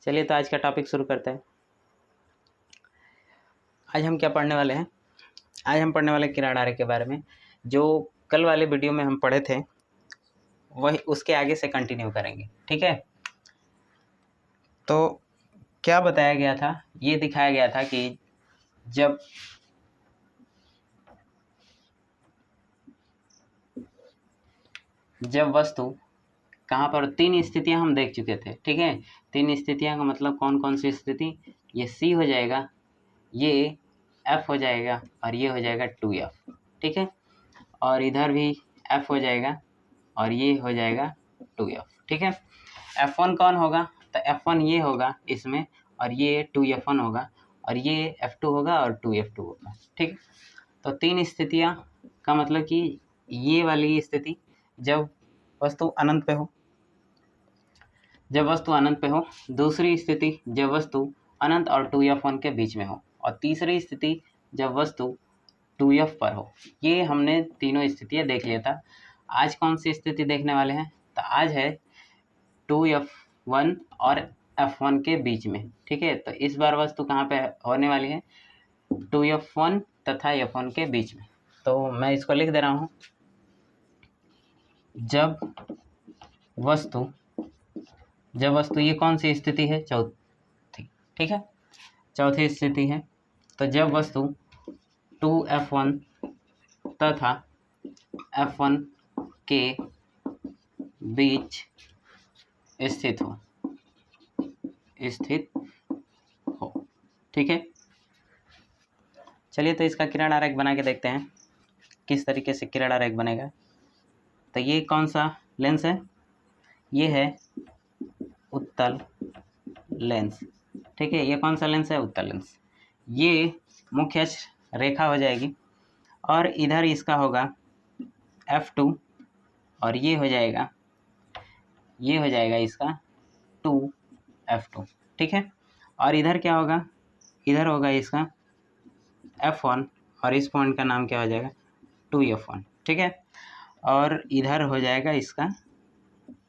चलिए तो आज का टॉपिक शुरू करते हैं। आज हम क्या पढ़ने वाले हैं? आज हम पढ़ने वाले किरण आरेख के बारे में। जो कल वाले वीडियो में हम पढ़े थे वही उसके आगे से कंटिन्यू करेंगे, ठीक है। तो क्या बताया गया था? ये दिखाया गया था कि जब वस्तु कहाँ पर, तीन स्थितियां हम देख चुके थे, ठीक है। तीन स्थितियां का मतलब कौन कौन सी स्थिति? ये C हो जाएगा, ये F हो जाएगा और ये हो जाएगा 2F, ठीक है। और इधर भी F हो जाएगा और ये हो जाएगा 2F, ठीक है। F1 कौन होगा? तो F1 ये होगा इसमें, और ये 2F1 होगा, और ये F2 होगा और 2F2 होगा, ठीक। तो तीन स्थितियां का मतलब कि ये वाली स्थिति जब वस्तु अनंत पे हो, दूसरी स्थिति जब वस्तु अनंत और 2F1 के बीच में हो, और तीसरी स्थिति जब वस्तु 2F पर हो। ये हमने तीनों स्थितियां देख लिया था। आज कौन सी स्थिति देखने वाले हैं? तो आज है 2F1 और F1 के बीच में, ठीक है। तो इस बार वस्तु कहाँ पे होने वाली है? 2F1 तथा F1 के बीच में। तो मैं इसको लिख दे रहा हूँ। जब वस्तु ये कौन सी स्थिति है? चौथी, ठीक है, चौथी स्थिति है। तो जब वस्तु 2F1 तथा F1 के बीच स्थित हो, ठीक है। चलिए तो इसका किरण आरेख बना के देखते हैं किस तरीके से किरण आरेख बनेगा। तो ये कौन सा लेंस है? ये है उत्तल लेंस, ठीक है। ये कौन सा लेंस है? उत्तल लेंस। ये मुख्य अक्ष रेखा हो जाएगी, और इधर इसका होगा F2, और ये हो जाएगा इसका 2F2, ठीक है। और इधर क्या होगा? इधर होगा इसका F1, और इस पॉइंट का नाम क्या हो जाएगा? 2F1, ठीक है। और इधर हो जाएगा इसका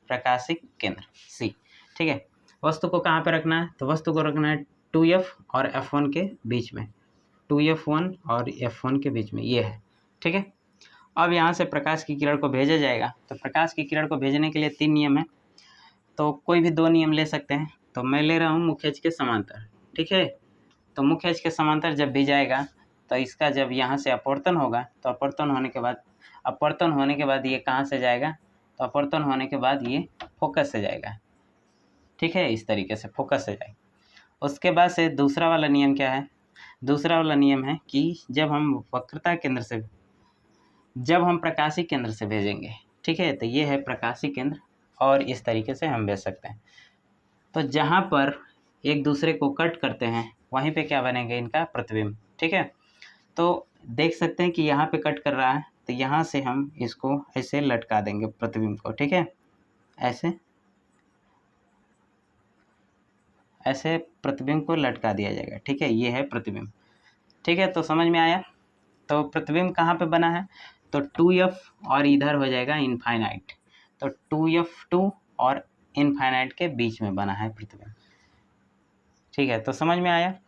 प्रकाशिक केंद्र C, ठीक है। वस्तु को कहाँ पे रखना है? तो वस्तु को रखना है 2F और F1 के बीच में, 2F1 और F1 के बीच में, ये है, ठीक है। अब यहाँ से प्रकाश की किरण को भेजा जाएगा। तो प्रकाश की किरण को भेजने के लिए तीन नियम है, तो कोई भी दो नियम ले सकते हैं। तो मैं ले रहा हूँ मुख्य अक्ष के समांतर, ठीक है। तो मुख्य अक्ष के समांतर जब भी जाएगा तो इसका जब यहाँ से अपवर्तन होगा, तो अपवर्तन होने के बाद ये कहाँ से जाएगा? तो अपवर्तन होने के बाद ये फोकस से जाएगा, ठीक है। इस तरीके से फोकस से जाएगा। उसके बाद से दूसरा वाला नियम क्या है? दूसरा वाला नियम है कि जब हम प्रकाशिक केंद्र से भेजेंगे, ठीक है। तो ये है प्रकाशिक केंद्र, और इस तरीके से हम भेज सकते हैं। तो जहाँ पर एक दूसरे को कट करते हैं वहीं पे क्या बनेंगे? इनका प्रतिबिंब, ठीक है। तो देख सकते हैं कि यहाँ पे कट कर रहा है, तो यहाँ से हम इसको ऐसे लटका देंगे प्रतिबिंब को, ठीक है। ऐसे प्रतिबिंब को लटका दिया जाएगा, ठीक है। ये है प्रतिबिंब, ठीक है। तो समझ में आया? तो प्रतिबिंब कहाँ पे बना है? तो 2F और इधर हो जाएगा इनफाइनाइट, तो 2F2 और इनफाइनाइट के बीच में बना है प्रतिबिंब, ठीक है। तो समझ में आया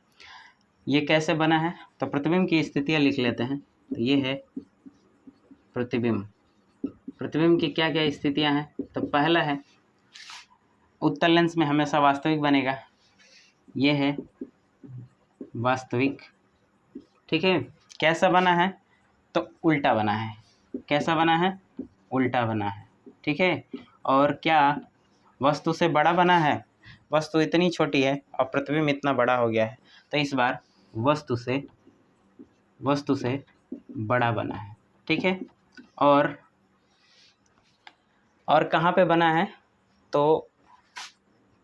ये कैसे बना है? तो प्रतिबिंब की स्थितियाँ लिख लेते हैं। तो ये है प्रतिबिंब की क्या क्या स्थितियाँ हैं? तो पहला है उत्तल लेंस में हमेशा वास्तविक बनेगा, ये है वास्तविक, ठीक है। कैसा बना है? तो उल्टा बना है। कैसा बना है? उल्टा बना है, ठीक है। और क्या वस्तु से बड़ा बना है? वस्तु इतनी छोटी है और प्रतिबिंब इतना बड़ा हो गया है, तो इस बार वस्तु से बड़ा बना है, ठीक है। और कहाँ पे बना है? तो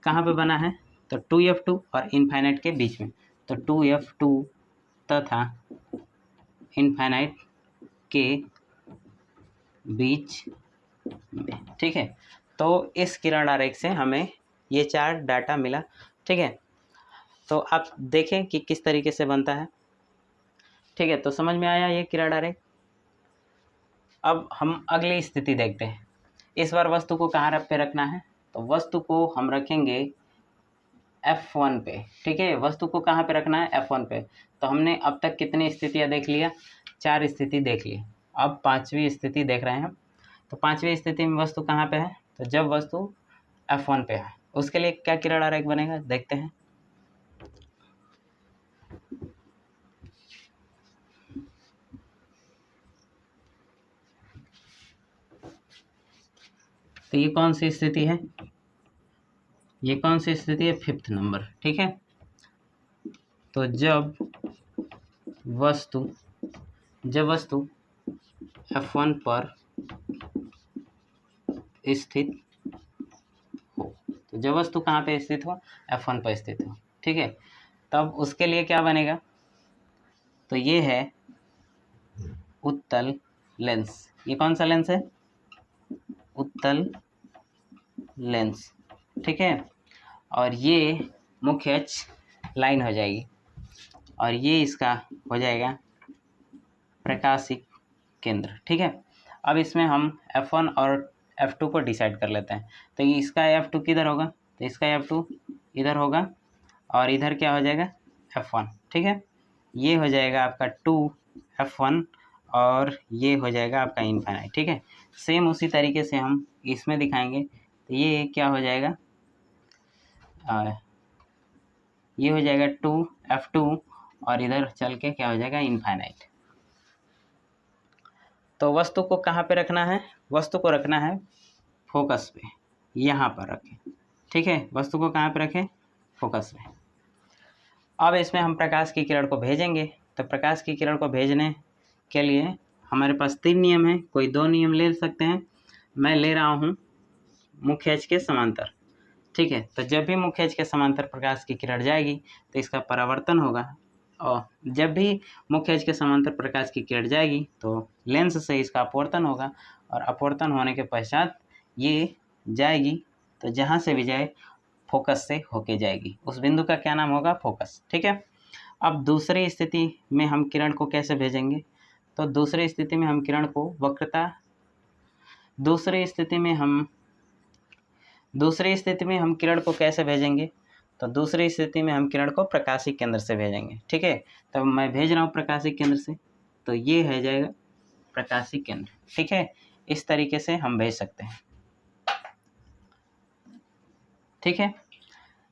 कहाँ पे बना है? तो 2F2 और इनफाइनाइट के बीच में, तो 2F2 तथा इनफाइनाइट के बीच में, ठीक है। तो इस किरण आरेख से हमें ये चार डाटा मिला, ठीक है। तो आप देखें कि किस तरीके से बनता है, ठीक है। तो समझ में आया ये किरण आरेख। अब हम अगली स्थिति देखते हैं। इस बार वस्तु को कहाँ पे रखना है? तो वस्तु को हम रखेंगे F1 पे, ठीक है। वस्तु को कहाँ पे रखना है? F1 पे। तो हमने अब तक कितनी स्थितियाँ देख लिया? 4 स्थिति देख ली। अब 5वीं स्थिति देख रहे हैं। तो 5वीं स्थिति में वस्तु कहाँ पे है? तो जब वस्तु F1 पे है, उसके लिए क्या किरण आरेख बनेगा देखते हैं। तो ये कौन सी स्थिति है? ये कौन सी स्थिति है? 5th नंबर, ठीक है। तो जब वस्तु F1 पर स्थित हो, तो जब वस्तु कहाँ पे स्थित हो? F1 पर स्थित हो, ठीक है। तब उसके लिए क्या बनेगा? तो ये है उत्तल लेंस। ये कौन सा लेंस है? उत्तल लेंस, ठीक है। और ये मुख्य अक्ष लाइन हो जाएगी और ये इसका हो जाएगा प्रकाशिक केंद्र, ठीक है। अब इसमें हम F1 और F2 को डिसाइड कर लेते हैं। तो इसका F2 किधर होगा? तो इसका F2 इधर होगा और इधर क्या हो जाएगा? F1, ठीक है। ये हो जाएगा आपका 2F1 और ये हो जाएगा आपका इनफाइनाइट, ठीक है। सेम उसी तरीके से हम इसमें दिखाएंगे। तो ये क्या हो जाएगा? ये हो जाएगा 2F2 और इधर चल के क्या हो जाएगा? इनफाइनाइट। तो वस्तु को कहाँ पे रखना है? वस्तु को रखना है फोकस पे, यहाँ पर रखें, ठीक है। वस्तु को कहाँ पे रखें? फोकस पे। अब इसमें हम प्रकाश की किरण को भेजेंगे। तो प्रकाश की किरण को भेजने के लिए हमारे पास 3 नियम हैं, कोई 2 नियम ले सकते हैं। मैं ले रहा हूँ मुख्य अक्ष के समांतर, ठीक है। तो जब भी मुख्य अक्ष के समांतर प्रकाश की किरण जाएगी तो इसका परावर्तन होगा, और जब भी मुख्य अक्ष के समांतर प्रकाश की किरण जाएगी तो लेंस से इसका अपवर्तन होगा, और अपवर्तन होने के पश्चात ये जाएगी, तो जहाँ से भी जाए फोकस से होके जाएगी। उस बिंदु का क्या नाम होगा? फोकस, ठीक है। अब दूसरी स्थिति में हम किरण को कैसे भेजेंगे? तो दूसरी स्थिति में हम किरण को दूसरी स्थिति में हम किरण को कैसे भेजेंगे? तो दूसरी स्थिति में हम किरण को प्रकाशिक केंद्र से भेजेंगे, ठीक है। तब मैं भेज रहा हूँ प्रकाशिक केंद्र से, तो ये है जाएगा प्रकाशिक केंद्र, ठीक है। इस तरीके से हम भेज सकते हैं, ठीक है।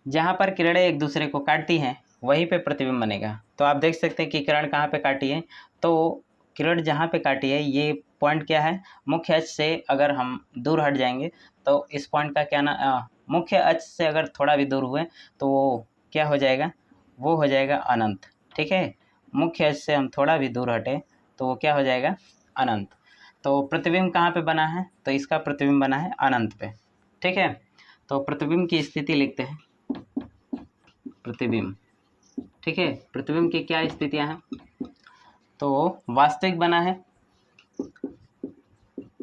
जहाँ पर किरणें एक दूसरे को काटती हैं वहीं पे प्रतिबिंब बनेगा। तो आप देख सकते हैं कि किरण कहाँ पे काटी है। तो किरण जहाँ पे काटी है, ये पॉइंट क्या है? मुख्य अक्ष से अगर हम दूर हट जाएंगे तो इस पॉइंट का क्या ना, मुख्य अक्ष से अगर थोड़ा भी दूर हुए तो वो क्या हो जाएगा? वो हो जाएगा अनंत, ठीक है। मुख्य अक्ष से हम थोड़ा भी दूर हटे तो वो क्या हो जाएगा? अनंत। तो प्रतिबिंब कहाँ पे बना है? तो इसका प्रतिबिंब बना है अनंत पे, ठीक है। तो प्रतिबिंब की स्थिति लिखते हैं, प्रतिबिंब, ठीक है। प्रतिबिंब की क्या स्थितियां हैं? तो वास्तविक बना है,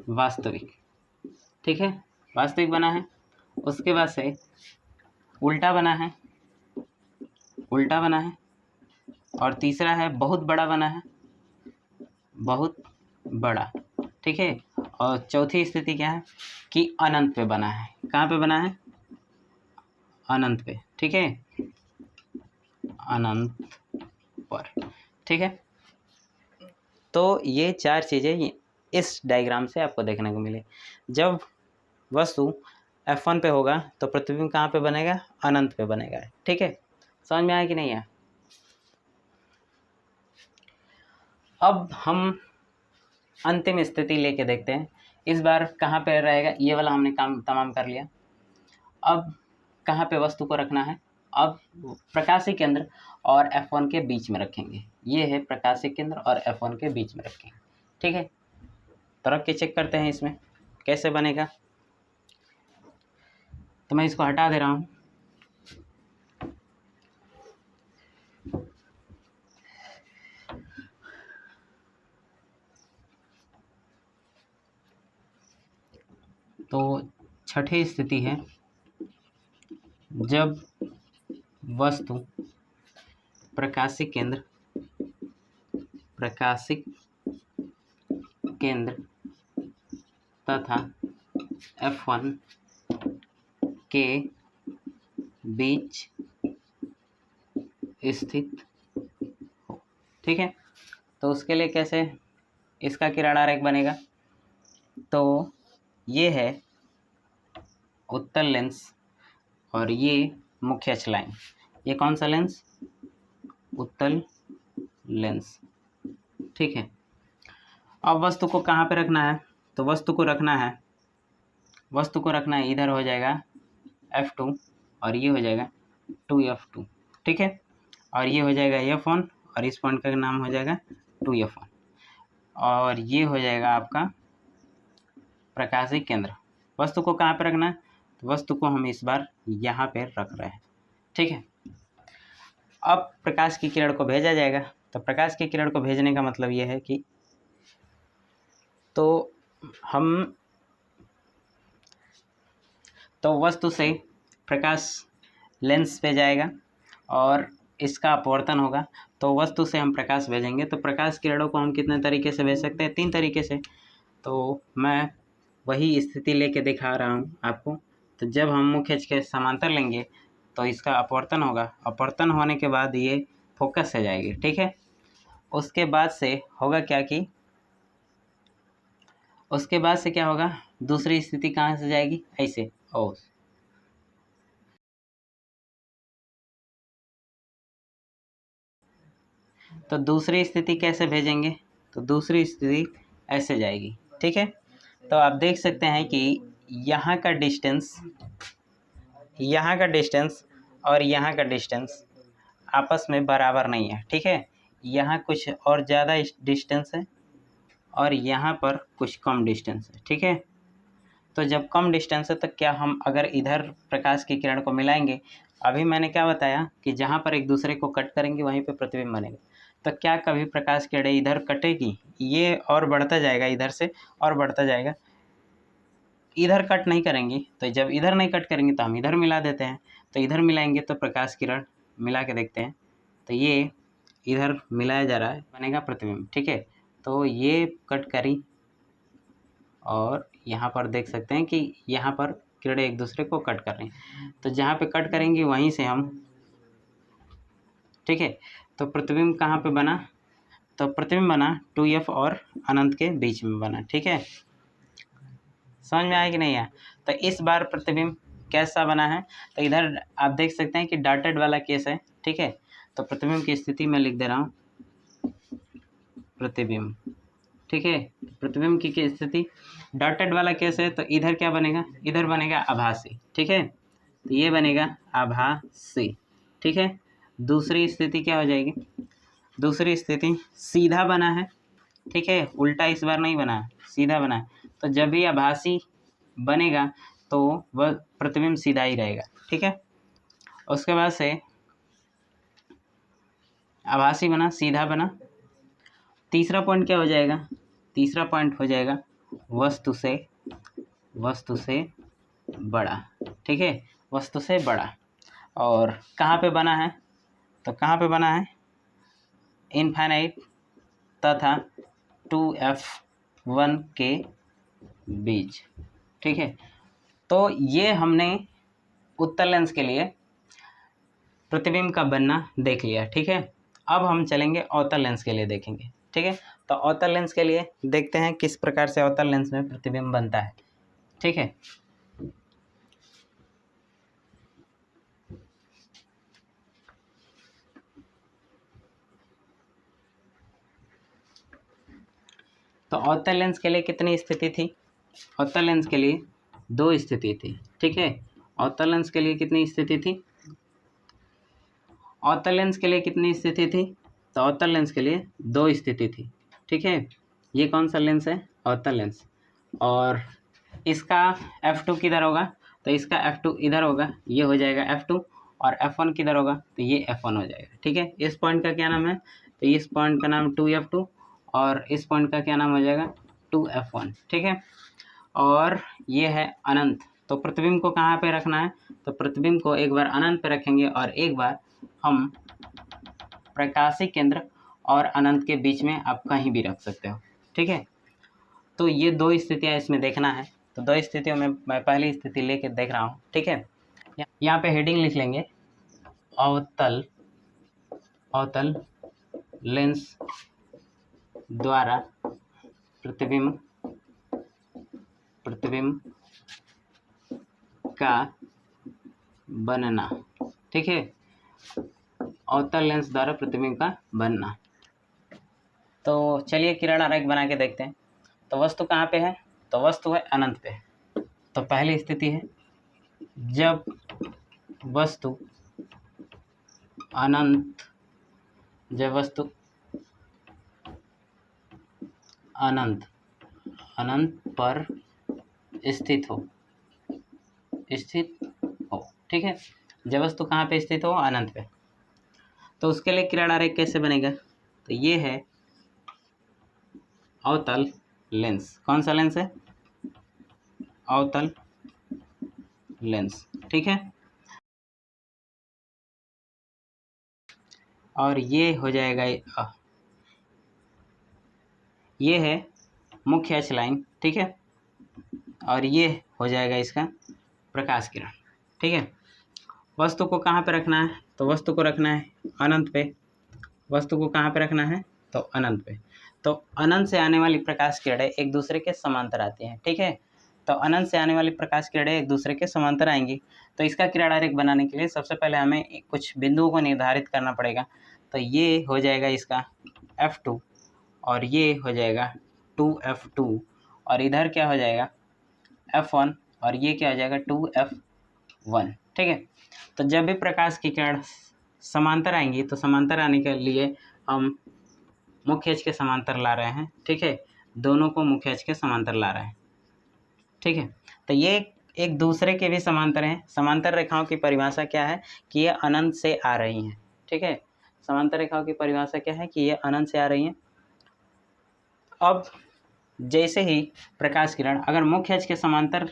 वास्तविक, ठीक है, वास्तविक बना है। उसके बाद से उल्टा बना है, उल्टा बना है। और तीसरा है बहुत बड़ा बना है, बहुत बड़ा, ठीक है। और चौथी स्थिति क्या है? कि अनंत पे बना है। कहाँ पे बना है? अनंत पे, ठीक है, अनंत पर, ठीक है। तो ये 4 चीज़ें इस डायग्राम से आपको देखने को मिले। जब वस्तु F1 पे होगा तो प्रतिबिंब कहाँ पे बनेगा? अनंत पे बनेगा, ठीक है। समझ में आया कि नहीं है? अब हम अंतिम स्थिति लेके देखते हैं। इस बार कहाँ पे रहेगा? ये वाला हमने काम तमाम कर लिया। अब कहाँ पे वस्तु को रखना है? अब प्रकाशिक केंद्र और F1 के बीच में रखेंगे। ये है प्रकाशिक केंद्र और F1 के बीच में रखेंगे, ठीक है। तो रख के चेक करते हैं इसमें कैसे बनेगा। तो मैं इसको हटा दे रहा हूँ। तो छठी स्थिति है, जब वस्तु प्रकाशिक केंद्र तथा F1 के बीच स्थित हो। ठीक है, तो उसके लिए कैसे इसका किरण आरेख बनेगा, तो ये है उत्तल लेंस और ये मुख्य अक्ष लाइन। ये कौन सा लेंस, उत्तल लेंस। ठीक है, अब वस्तु को कहाँ पे रखना है, तो वस्तु को रखना है इधर हो जाएगा F2 और ये हो जाएगा 2F2। ठीक है, और ये हो जाएगा F1 और इस पॉइंट का नाम हो जाएगा 2F1 और ये हो जाएगा आपका प्रकाशीय केंद्र। वस्तु को कहाँ पे रखना है, तो वस्तु को हम इस बार यहाँ पे रख रहे हैं। ठीक है, अब प्रकाश की किरण को भेजा जाएगा। तो प्रकाश की किरण को भेजने का मतलब ये है कि तो वस्तु से प्रकाश लेंस पे जाएगा और इसका अपवर्तन होगा। तो वस्तु से हम प्रकाश भेजेंगे, तो प्रकाश किरणों को हम कितने तरीके से भेज सकते हैं, 3 तरीके से। तो मैं वही स्थिति लेके दिखा रहा हूँ आपको। तो जब हम मुख्य अक्ष के समांतर लेंगे तो इसका अपवर्तन होगा, अपवर्तन होने के बाद ये फोकस से जाएगी। ठीक है, उसके बाद से होगा क्या कि उसके बाद से क्या होगा, दूसरी स्थिति कहाँ से जाएगी, ऐसे ओ तो दूसरी स्थिति कैसे भेजेंगे, तो दूसरी स्थिति ऐसे जाएगी। ठीक है, तो आप देख सकते हैं कि यहाँ का डिस्टेंस और यहाँ का डिस्टेंस आपस में बराबर नहीं है। ठीक है, यहाँ कुछ और ज़्यादा डिस्टेंस है और यहाँ पर कुछ कम डिस्टेंस है। ठीक है, तो जब कम डिस्टेंस है तो क्या हम अगर इधर प्रकाश की किरण को मिलाएंगे, अभी मैंने क्या बताया कि जहाँ पर एक दूसरे को कट करेंगे वहीं पे प्रतिबिंब बनेगा। तो क्या कभी प्रकाश की किरण इधर कटेगी, ये और बढ़ता जाएगा, इधर से और बढ़ता जाएगा, इधर कट नहीं करेंगी। तो जब इधर नहीं कट करेंगे तो हम इधर मिला देते हैं। तो इधर मिलाएंगे तो प्रकाश किरण मिला के देखते हैं, तो ये इधर मिलाया जा रहा है, बनेगा प्रतिबिंब। ठीक है, तो ये कट करी और यहाँ पर देख सकते हैं कि यहाँ पर किरणें एक दूसरे को कट कर रही हैं। तो जहाँ पे कट करेंगी वहीं से हम, ठीक है, तो प्रतिबिंब कहाँ पे बना, तो प्रतिबिंब बना 2F और अनंत के बीच में बना। ठीक है, समझ में आया कि नहीं आया। तो इस बार प्रतिबिंब कैसा बना है, तो इधर आप देख सकते हैं कि डॉटेड वाला केस है। ठीक है, तो प्रतिबिंब की स्थिति में लिख दे रहा हूँ प्रतिबिंब। ठीक है, प्रतिबिंब की स्थिति डॉटेड वाला केस है, तो इधर क्या बनेगा, इधर बनेगा आभासी। ठीक है, तो ये बनेगा आभासी। ठीक है, दूसरी स्थिति क्या हो जाएगी, दूसरी स्थिति सीधा बना है। ठीक है, उल्टा इस बार नहीं बना, सीधा बना है। तो जब भी आभासी बनेगा तो वह प्रतिबिंब सीधा ही रहेगा। ठीक है, उसके बाद से आभासी बना, सीधा बना। तीसरा पॉइंट क्या हो जाएगा, तीसरा पॉइंट हो जाएगा वस्तु से बड़ा। ठीक है, वस्तु से बड़ा। और कहाँ पे बना है, तो कहाँ पे बना है, इनफाइनाइट तथा 2F1 के बीच। ठीक है, तो ये हमने उत्तल लेंस के लिए प्रतिबिंब का बनना देख लिया। ठीक है, अब हम चलेंगे अवतल लेंस के लिए देखेंगे। ठीक है, तो अवतल लेंस के लिए देखते हैं किस प्रकार से अवतल लेंस में प्रतिबिंब बनता है। ठीक है, तो अवतल लेंस के लिए कितनी स्थिति थी, अवतल लेंस के लिए 2 स्थिति थी। ठीक है, अवतल लेंस के लिए कितनी स्थिति थी, अवतल लेंस के लिए कितनी स्थिति थी, तो अवतल लेंस के लिए 2 स्थिति थी। ठीक है, ये कौन सा लेंस है, अवतल लेंस, और इसका F2 किधर होगा, तो इसका F2 इधर होगा, ये हो जाएगा F2, और F1 किधर होगा, तो ये F1 हो जाएगा। ठीक है, इस पॉइंट का क्या नाम है, तो इस पॉइंट का नाम 2F2 और इस पॉइंट का क्या नाम हो जाएगा 2F1। ठीक है, और ये है अनंत। तो प्रतिबिंब को कहाँ पे रखना है, तो प्रतिबिंब को एक बार अनंत पे रखेंगे और एक बार हम प्रकाशीय केंद्र और अनंत के बीच में आप कहीं भी रख सकते हो। ठीक है, तो ये 2 स्थितियाँ इसमें देखना है। तो 2 स्थितियों में मैं पहली स्थिति लेके देख रहा हूँ। ठीक है, यहाँ पे हेडिंग लिख लेंगे अवतल अवतल लेंस द्वारा प्रतिबिंब का बनना। ठीक है, अवतल लेंस द्वारा प्रतिबिंब का बनना। तो चलिए किरण आरेख बना के देखते हैं। तो वस्तु कहाँ पे है? तो वस्तु है अनंत पे। तो पहली स्थिति है जब वस्तु अनंत अनंत पर स्थित हो। ठीक है, जब वस्तु कहाँ पे स्थित हो? अनंत पे। तो उसके लिए किरण आरेख कैसे बनेगा? तो ये है अवतल लेंस। कौन सा लेंस है? अवतल लेंस। ठीक है, और ये हो जाएगा, ये है मुख्य अक्ष लाइन। ठीक है, और ये हो जाएगा इसका प्रकाश किरण। ठीक है, वस्तु को कहाँ पे रखना है? तो वस्तु को रखना है अनंत पे। वस्तु को कहाँ पे रखना है? तो अनंत पे। तो अनंत से आने वाली प्रकाश किरणें एक दूसरे के समांतर आती हैं। ठीक है, तो अनंत से आने वाली प्रकाश किरणें एक दूसरे के समांतर आएंगी। तो इसका किरण आरेख बनाने के लिए सबसे पहले हमें कुछ बिंदुओं को निर्धारित करना पड़ेगा। तो ये हो जाएगा इसका F2, और ये हो जाएगा 2F2, और इधर क्या हो जाएगा F1, और ये क्या हो जाएगा 2F1। ठीक है, तो जब भी प्रकाश की किरण समांतर आएंगी, तो समांतर आने के लिए हम मुख्य अक्ष के समांतर ला रहे हैं। ठीक है, दोनों को मुख्य अक्ष के समांतर ला रहे हैं। ठीक है, तो ये एक दूसरे के भी समांतर हैं। समांतर रेखाओं की परिभाषा क्या है? कि ये अनंत से आ रही हैं। ठीक है, समांतर रेखाओं की परिभाषा क्या है? कि ये अनंत से आ रही हैं। अब जैसे ही प्रकाश किरण अगर मुख्य अक्ष के समांतर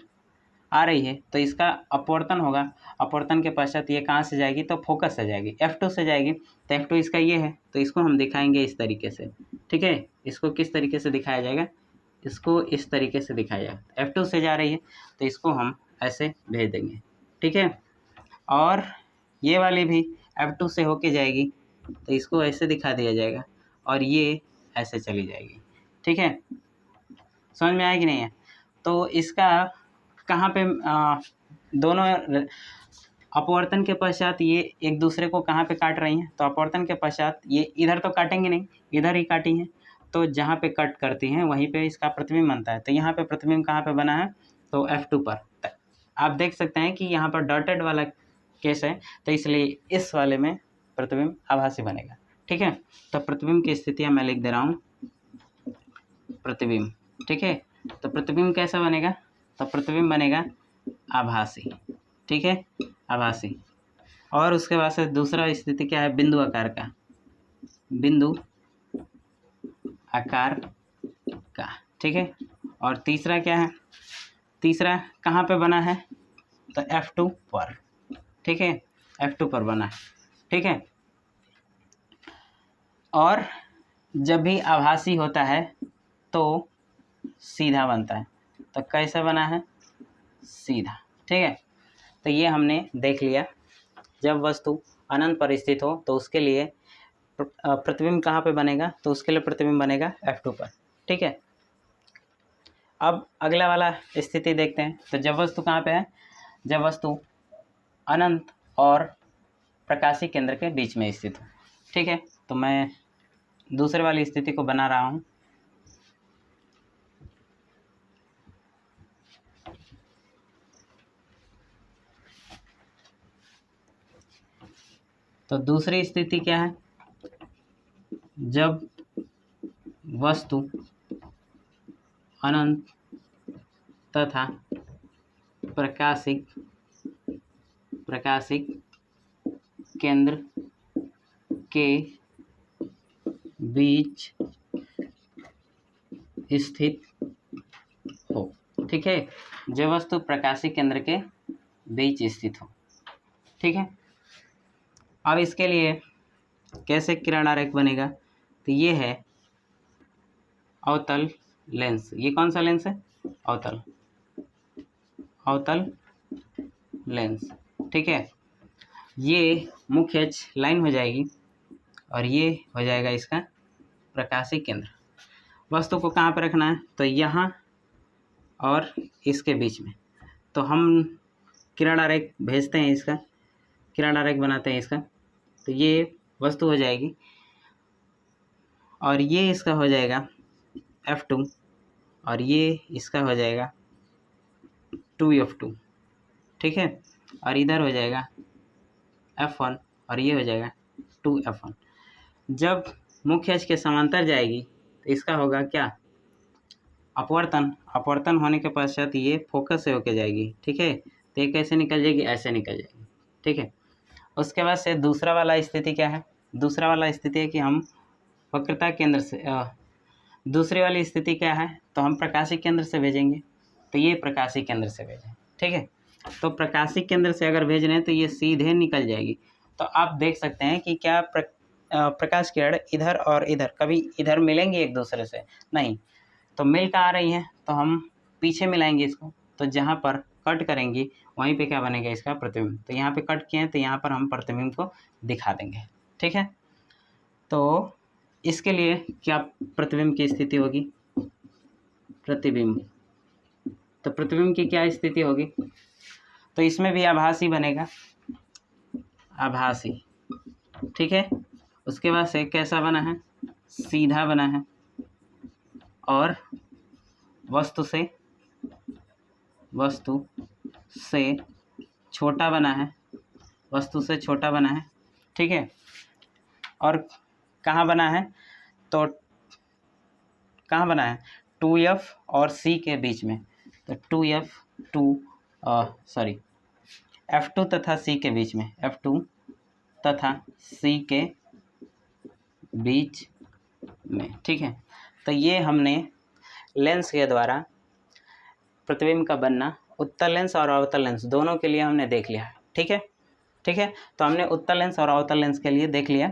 आ रही है, तो इसका अपवर्तन होगा। अपवर्तन के पश्चात ये कहाँ से जाएगी? तो फोकस से जाएगी, F2 से जाएगी। तो F2 इसका ये है, तो इसको हम दिखाएंगे इस तरीके से। ठीक है, इसको किस तरीके से दिखाया जाएगा? इसको इस तरीके से दिखाया जाएगा। F2 से जा रही है, तो इसको हम ऐसे भेज देंगे। ठीक है, और ये वाली भी F2 से होके जाएगी, तो इसको ऐसे दिखा दिया जाएगा, और ये ऐसे चली जाएगी। ठीक है, समझ में आया कि नहीं है? तो इसका कहाँ पे दोनों अपवर्तन के पश्चात ये एक दूसरे को कहाँ पे काट रही हैं? तो अपवर्तन के पश्चात ये इधर तो काटेंगे नहीं, इधर ही काटी हैं। तो जहाँ पे कट करती हैं वहीं पे इसका प्रतिबिंब बनता है। तो यहाँ पे प्रतिबिंब कहाँ पे बना है? तो F2 पर। आप देख सकते हैं कि यहाँ पर डॉटेड वाला केस है, तो इसलिए इस वाले में प्रतिबिंब आभासी बनेगा। ठीक है, तो प्रतिबिंब की स्थितियाँ मैं लिख दे रहा हूँ। प्रतिबिंब, ठीक है, तो प्रतिबिंब कैसा बनेगा? तो प्रतिबिंब बनेगा आभासी। ठीक है, आभासी। और उसके बाद से दूसरा स्थिति क्या है? बिंदु आकार का। बिंदु आकार का। ठीक है, और तीसरा क्या है? तीसरा कहाँ पे बना है? तो F2 पर। ठीक है, F2 पर बना है। ठीक है, और जब भी आभासी होता है तो सीधा बनता है। तो कैसे बना है? सीधा। ठीक है, तो ये हमने देख लिया। जब वस्तु अनंत पर स्थित हो तो उसके लिए प्रतिबिंब कहाँ पे बनेगा? तो उसके लिए प्रतिबिंब बनेगा F2 पर। ठीक है, अब अगला वाला स्थिति देखते हैं। तो जब वस्तु कहाँ पे है? जब वस्तु अनंत और प्रकाशी केंद्र के बीच में स्थित हो। ठीक है, तो मैं दूसरे वाली स्थिति को बना रहा हूँ। तो दूसरी स्थिति क्या है? जब वस्तु अनंत तथा प्रकाशिक केंद्र के बीच स्थित हो। ठीक है, जो वस्तु प्रकाशिक केंद्र के बीच स्थित हो। ठीक है, अब इसके लिए कैसे किरण आरेख बनेगा? तो ये है अवतल लेंस। ये कौन सा लेंस है? अवतल लेंस। ठीक है। ये मुख्य अक्ष लाइन हो जाएगी और ये हो जाएगा इसका प्रकाशीय केंद्र। वस्तु को कहाँ पर रखना है, तो यहाँ और इसके बीच में। तो हम किरण आरेख भेजते हैं, इसका किरण आरेख बनाते हैं इसका। तो ये वस्तु हो जाएगी और ये इसका हो जाएगा F2 और ये इसका हो जाएगा 2F2, ठीक है। और इधर हो जाएगा F1 और ये हो जाएगा 2F1। जब मुख्य अक्ष के समांतर जाएगी तो इसका होगा क्या, अपवर्तन। अपवर्तन होने के पश्चात ये फोकस से होके जाएगी, ठीक है। तो ये कैसे निकल जाएगी, ऐसे निकल जाएगी, ठीक है। उसके बाद से दूसरा वाला स्थिति क्या है, दूसरा वाला स्थिति है कि हम वक्रता केंद्र से दूसरी वाली स्थिति क्या है, तो हम प्रकाशीय केंद्र से भेजेंगे। तो ये प्रकाशीय केंद्र से भेजें, ठीक है। तो प्रकाशीय केंद्र से अगर भेज रहे हैं तो ये सीधे निकल जाएगी। तो आप देख सकते हैं कि क्या प्रकाश किरण इधर और इधर कभी इधर मिलेंगी एक दूसरे से, नहीं। तो मिल कर आ रही हैं तो हम पीछे मिलाएंगे इसको। तो जहाँ पर कट करेंगी वहीं पे क्या बनेगा, इसका प्रतिबिंब। तो यहाँ पे कट किए हैं तो यहाँ पर हम प्रतिबिंब को दिखा देंगे, ठीक है। तो इसके लिए क्या प्रतिबिंब की स्थिति होगी, प्रतिबिंब। तो प्रतिबिंब की क्या स्थिति होगी, तो इसमें भी आभासी बनेगा, आभासी, ठीक है। उसके बाद से कैसा बना है, सीधा बना है और वस्तु से छोटा बना है, वस्तु से छोटा बना है, ठीक है। और कहाँ बना है, तो कहाँ बना है, 2F और C के बीच में। तो F2 तथा C के बीच में, F2 तथा C के बीच में, ठीक है। तो ये हमने लेंस के द्वारा प्रतिबिंब का बनना उत्तल लेंस और अवतल लेंस दोनों के लिए हमने देख लिया है, ठीक है, ठीक है। तो हमने उत्तल लेंस और अवतल लेंस के लिए देख लिया।